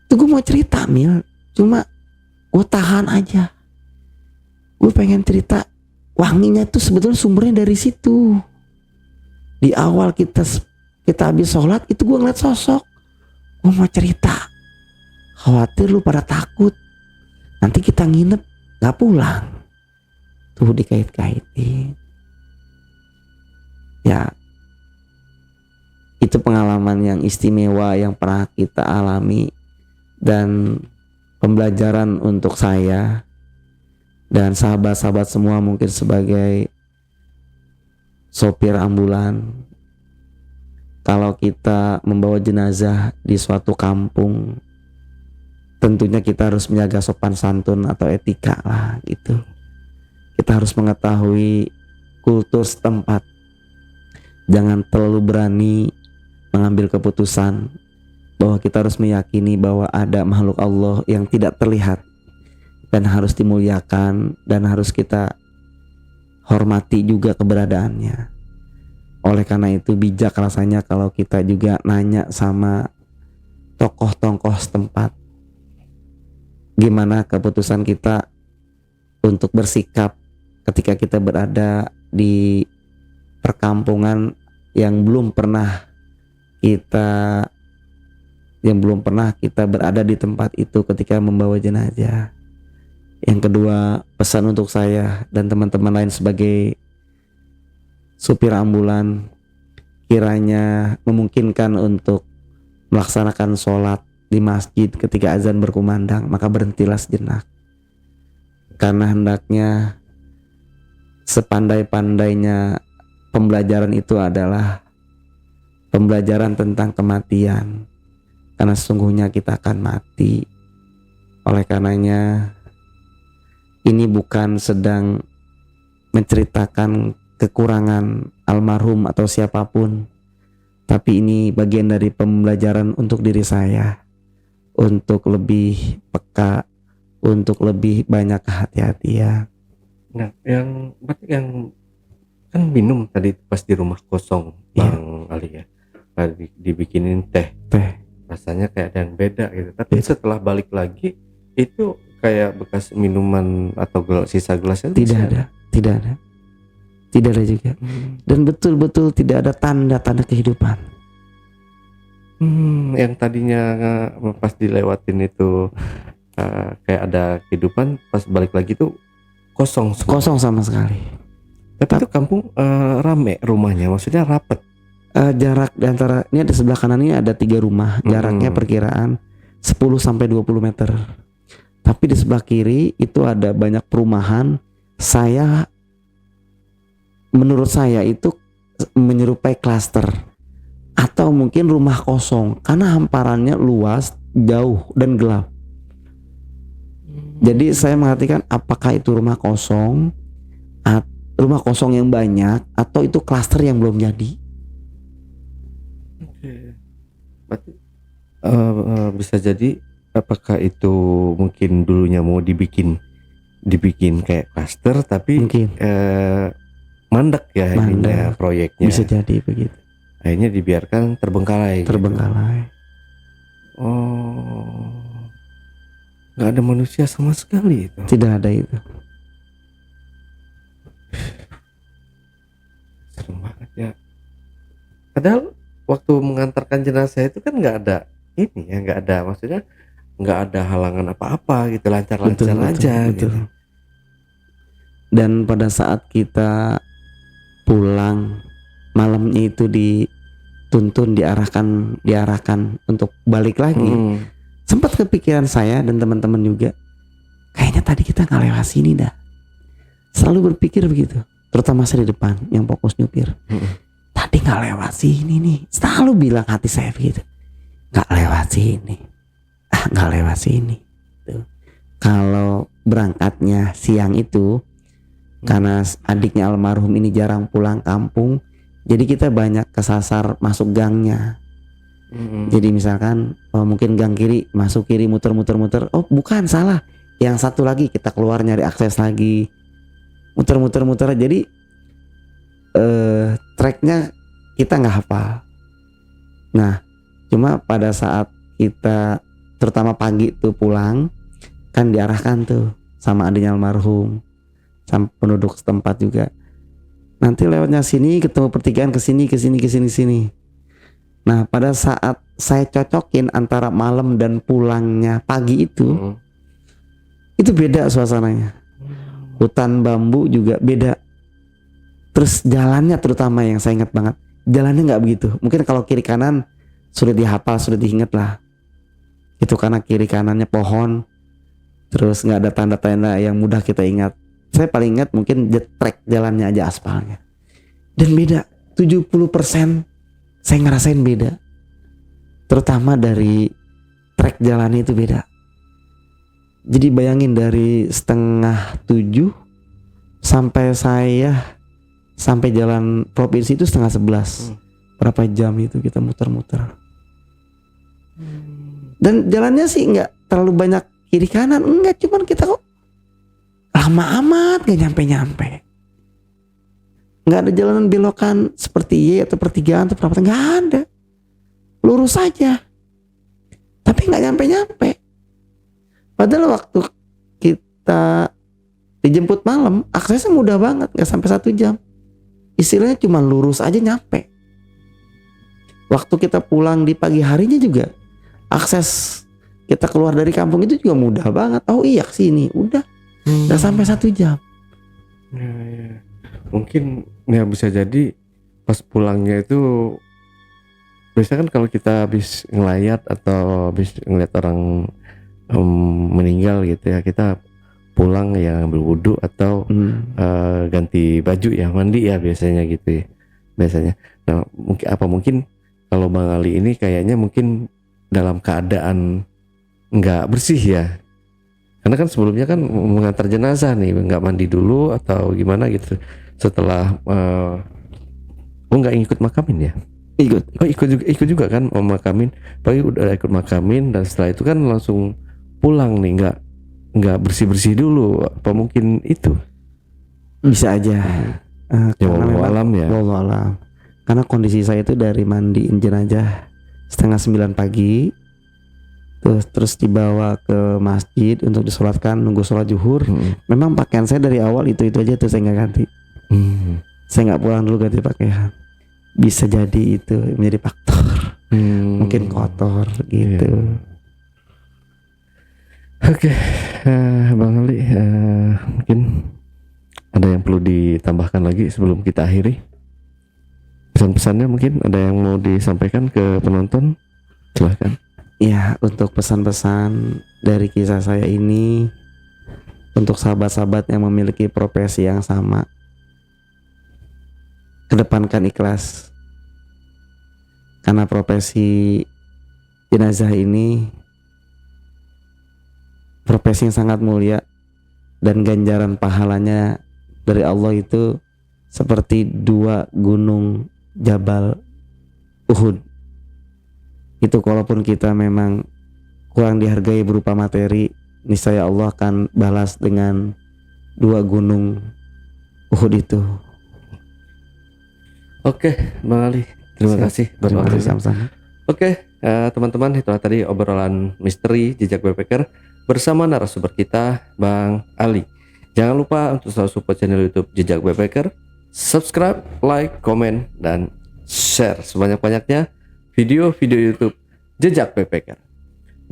Itu gue mau cerita Mil, cuma gue tahan aja. Gue pengen cerita wanginya tuh sebetulnya sumbernya dari situ. Di awal kita habis sholat itu gue ngeliat sosok. Gue mau cerita, khawatir lu pada takut nanti kita nginep gak pulang. Tuh dikait-kaitin. Ya itu pengalaman yang istimewa yang pernah kita alami, dan pembelajaran untuk saya dan sahabat-sahabat semua mungkin sebagai sopir ambulan. Kalau kita membawa jenazah di suatu kampung, tentunya kita harus menjaga sopan santun atau etika lah gitu. Kita harus mengetahui kultur setempat. Jangan terlalu berani mengambil keputusan bahwa kita harus meyakini bahwa ada makhluk Allah yang tidak terlihat dan harus dimuliakan dan harus kita hormati juga keberadaannya. Oleh karena itu bijak rasanya kalau kita juga nanya sama tokoh-tokoh setempat gimana keputusan kita untuk bersikap ketika kita berada di perkampungan yang belum pernah kita berada di tempat itu ketika membawa jenazah. Yang kedua, pesan untuk saya dan teman-teman lain sebagai supir ambulan, kiranya memungkinkan untuk melaksanakan sholat di masjid ketika azan berkumandang, maka berhentilah sejenak. Karena hendaknya sepandai-pandainya pembelajaran itu adalah pembelajaran tentang kematian, karena sesungguhnya kita akan mati. Oleh karenanya ini bukan sedang menceritakan kekurangan almarhum atau siapapun, tapi ini bagian dari pembelajaran untuk diri saya, untuk lebih peka, untuk lebih banyak kehati-hatian. Nah, berarti yang kan minum tadi pas di rumah kosong, Iya. Bang Ali ya. Dibikinin teh, rasanya kayak ada yang beda gitu. Tapi Iya. setelah balik lagi itu kayak bekas minuman atau sisa gelasnya Tidak ada, tidak ada, tidak ada juga. Dan betul-betul tidak ada tanda-tanda kehidupan. Yang tadinya pas dilewatin itu kayak ada kehidupan, pas balik lagi tuh kosong semua. Kosong sama sekali. Tapi itu kampung rame rumahnya, maksudnya rapet. Jarak di antara ini, ada sebelah kanan ini ada 3 rumah, jaraknya perkiraan 10 sampai 20 meter. Tapi di sebelah kiri itu ada banyak perumahan. Menurut saya itu menyerupai klaster atau mungkin rumah kosong, karena hamparannya luas, jauh dan gelap. Jadi saya mengartikan apakah itu rumah kosong yang banyak, atau itu klaster yang belum jadi. Berarti bisa jadi apakah itu mungkin dulunya mau dibikin kayak klaster, tapi Mungkin mandek ya ininya, Mandek. proyeknya. bisa jadi begitu, Akhirnya dibiarkan terbengkalai. terbengkalai. Oh, nggak ada manusia sama sekali itu. Tidak ada itu. Serem banget ya. Padahal waktu mengantarkan jenazah itu kan nggak ada ini ya, nggak ada, maksudnya nggak ada halangan apa-apa gitu, lancar-lancar aja betul. gitu. Dan pada saat kita pulang malamnya itu dituntun, diarahkan untuk balik lagi. Sempat kepikiran saya dan teman-teman juga, kayaknya tadi kita nggak lewat sini dah. Selalu berpikir begitu, terutama saya di depan yang fokus nyupir. Tadi nggak lewat sini nih, selalu bilang hati saya begitu, nggak lewat sini, nggak lewat sini. Tuh. Kalau berangkatnya siang itu, karena adiknya almarhum ini jarang pulang kampung, jadi kita banyak kesasar masuk gangnya. Jadi misalkan mungkin gang kiri, masuk kiri, muter-muter, oh bukan, salah, yang satu lagi kita keluar nyari akses lagi, muter-muter. Jadi tracknya kita nggak hafal. Nah, cuma pada saat kita terutama pagi tuh pulang, kan diarahkan tuh sama adiknya almarhum, sama penduduk setempat juga. Nanti lewatnya sini, ketemu pertigaan, ke sini. Nah, pada saat saya cocokin antara malam dan pulangnya pagi itu beda suasananya. Hutan bambu juga beda. Terus jalannya terutama yang saya ingat banget, jalannya nggak begitu. Mungkin kalau kiri kanan sudah dihafal, sudah diingat lah. Itu karena kiri kanannya pohon, terus nggak ada tanda-tanda yang mudah kita ingat. Saya paling ingat mungkin trek jalannya aja, aspalnya. Dan beda, 70% saya ngerasain beda. Terutama dari trek jalannya itu beda. Jadi bayangin dari 6:30 sampai jalan provinsi itu 10:30. Berapa jam itu kita muter-muter. Dan jalannya sih nggak terlalu banyak kiri kanan, enggak, cuman kita kok lama amat gak nyampe. Nggak ada jalanan belokan seperti Y atau pertigaan atau perapatan, nggak ada, lurus saja. Tapi nggak nyampe. Padahal waktu kita dijemput malam, aksesnya mudah banget, nggak sampai 1 jam. Istilahnya cuma lurus aja nyampe. Waktu kita pulang di pagi harinya juga, akses kita keluar dari kampung itu juga mudah banget. Oh iya, sini udah sampai 1 jam. Ya. Mungkin ya bisa jadi pas pulangnya itu, biasanya kan kalau kita habis ngelayat atau habis ngeliat orang meninggal gitu ya, kita pulang ya ambil wudhu atau ganti baju ya, mandi ya biasanya gitu ya biasanya. Nah mungkin kalau Bang Ali ini kayaknya mungkin dalam keadaan nggak bersih ya. Karena kan sebelumnya kan mengantar jenazah nih, nggak mandi dulu atau gimana gitu. Setelah nggak ikut makamin ya? Ikut. Oh ikut juga kan makamin. Pagi udah ikut makamin dan setelah itu kan langsung pulang nih, nggak bersih dulu. Apa mungkin itu? Bisa aja. Ya Karena wallahu memang alam ya. wallahu alam. Karena kondisi saya itu dari mandiin jenazah 8:30 pagi, terus dibawa ke masjid untuk disolatkan, nunggu sholat zuhur. Memang pakaian saya dari awal itu aja tuh, saya nggak ganti. Saya nggak pulang dulu ganti pakaian. Bisa jadi itu menjadi faktor. Mungkin kotor gitu. Oke, Bang Ali, mungkin ada yang perlu ditambahkan lagi sebelum kita akhiri? Pesan-pesannya mungkin ada yang mau disampaikan ke penonton? Silahkan. Ya, untuk pesan-pesan dari kisah saya ini untuk sahabat-sahabat yang memiliki profesi yang sama, kedepankan ikhlas. Karena profesi jenazah ini profesi yang sangat mulia dan ganjaran pahalanya dari Allah itu seperti 2 gunung Jabal Uhud. Itu kalaupun kita memang kurang dihargai berupa materi, niscaya Allah akan balas dengan 2 gunung Uhud itu. Oke, Bang Ali, terima kasih Terima kasih waktunya. sama-sama. Oke, teman-teman, itulah tadi obrolan misteri jejak backpacker bersama narasumber kita, Bang Ali. Jangan lupa untuk selalu support channel YouTube Jejak Backpacker, subscribe, like, komen, dan share sebanyak-banyaknya video-video YouTube Jejak Backpacker.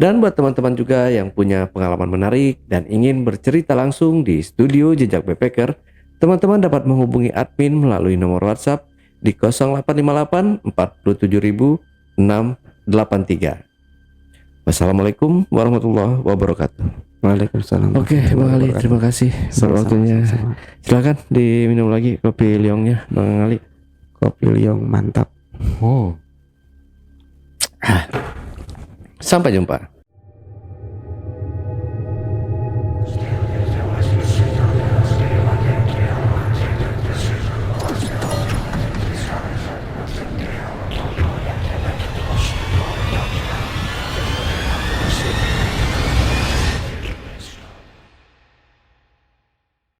Dan buat teman-teman juga yang punya pengalaman menarik dan ingin bercerita langsung di studio Jejak Backpacker, teman-teman dapat menghubungi admin melalui nomor WhatsApp di 0858 47683. Wassalamualaikum warahmatullahi wabarakatuh. Waalaikumsalam. Oke, Bang Ali, terima kasih waktunya. Sama-sama. Silakan diminum lagi kopi liongnya, Bang Ali. Kopi liong mantap. Sampai jumpa.